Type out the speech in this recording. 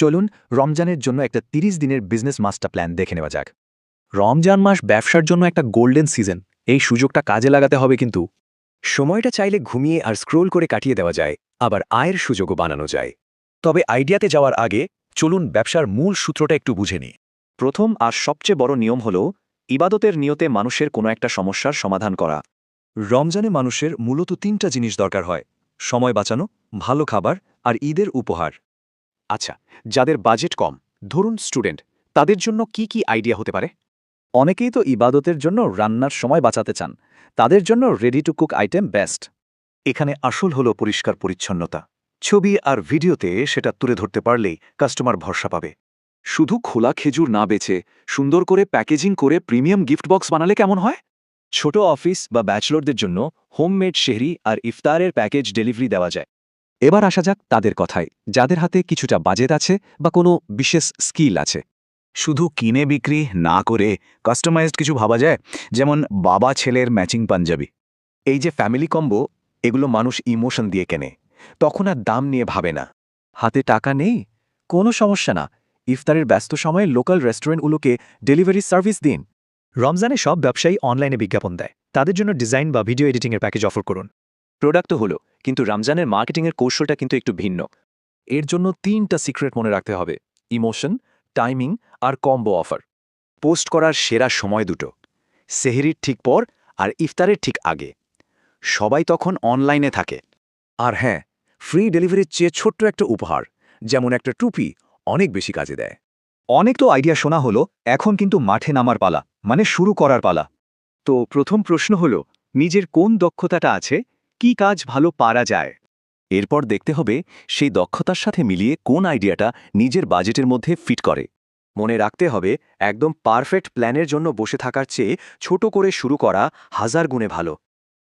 চলুন রমজানের জন্য একটা ৩০ দিনের বিজনেস মাস্টার প্ল্যান দেখে নেওয়া যাক। রমজান মাস ব্যবসার জন্য একটা গোল্ডেন সিজন। এই সুযোগটা কাজে লাগাতে হবে কিন্তু। সময়টা চাইলে ঘুমিয়ে আর স্ক্রোল করে কাটিয়ে দেওয়া যায়, আবার আয়ের সুযোগও বানানো যায়। তবে আইডিয়াতে যাওয়ার আগে চলুন ব্যবসার মূল সূত্রটা একটু বুঝে নিই। প্রথম আর সবচেয়ে বড় নিয়ম হল ইবাদতের নিয়তে মানুষের কোনো একটা সমস্যার সমাধান করা। রমজানে মানুষের মূলত ৩টা জিনিস দরকার হয়: সময় বাঁচানো, ভালো খাবার আর ঈদের উপহার। আচ্ছা, যাদের বাজেট কম, ধরুন স্টুডেন্ট, তাদের জন্য কি কি আইডিয়া হতে পারে? অনেকেই তো ইবাদতের জন্য রান্নার সময় বাঁচাতে চান, তাদের জন্য ready to cook item best. এখানে আসল হলো পরিষ্কার পরিচ্ছন্নতা। ছবি আর ভিডিওতে সেটা তুলে ধরতে পারলেই কাস্টমার ভরসা পাবে। শুধু খোলা খেজুর না বেচে সুন্দর করে প্যাকেজিং করে প্রিমিয়াম গিফট বক্স বানালে কেমন হয়? ছোট অফিস বা ব্যাচলরদের জন্য হোমমেড শেহরি আর ইফতারের প্যাকেজ ডেলিভারি দেওয়া যায়। এবার আসা যাক তাদের কথায়, যাদের হাতে কিছুটা বাজেট আছে বা কোনো বিশেষ স্কিল আছে। শুধু কিনে বিক্রি না করে কাস্টমাইজড কিছু ভাবা যায়, যেমন বাবা ছেলের ম্যাচিং পাঞ্জাবি। এই যে ফ্যামিলি কম্বো, এগুলো মানুষ ইমোশন দিয়ে কেনে, তখন আর দাম নিয়ে ভাবে না। হাতে টাকা নেই, কোনো সমস্যা না, ইফতারের ব্যস্ত সময়ে লোকাল রেস্টুরেন্টগুলোকে ডেলিভারি সার্ভিস দিন। রমজানে সব ব্যবসায়ী অনলাইনে বিজ্ঞাপন দেয়, তাদের জন্য ডিজাইন বা ভিডিও এডিটিংয়ের প্যাকেজ অফার করুন। প্রোডাক্ট তো হলো, কিন্তু রমজানের মার্কেটিংয়ের কৌশলটা কিন্তু একটু ভিন্ন। এর জন্য ৩টা সিক্রেট মনে রাখতে হবে: ইমোশন, টাইমিং আর কম্বো অফার। পোস্ট করার সেরা সময় দুটো, সেহরির ঠিক পর আর ইফতারের ঠিক আগে। সবাই তখন অনলাইনে থাকে। আর হ্যাঁ, ফ্রি ডেলিভারির চেয়ে ছোট্ট একটা উপহার, যেমন একটা টুপি, অনেক বেশি কাজে দেয়। অনেক তো আইডিয়া শোনা হলো, এখন কিন্তু মাঠে নামার পালা, মানে শুরু করার পালা। তো প্রথম প্রশ্ন হল, নিজের কোন দক্ষতাটা আছে, কি কাজ ভালো পারা যায়। এরপর দেখতে হবে সেই দক্ষতার সাথে মিলিয়ে কোন আইডিয়াটা নিজের বাজেটের মধ্যে ফিট করে। মনে রাখতে হবে, একদম পারফেক্ট প্ল্যানের জন্য বসে থাকার চেয়ে ছোট করে শুরু করা 1000 গুণে ভালো।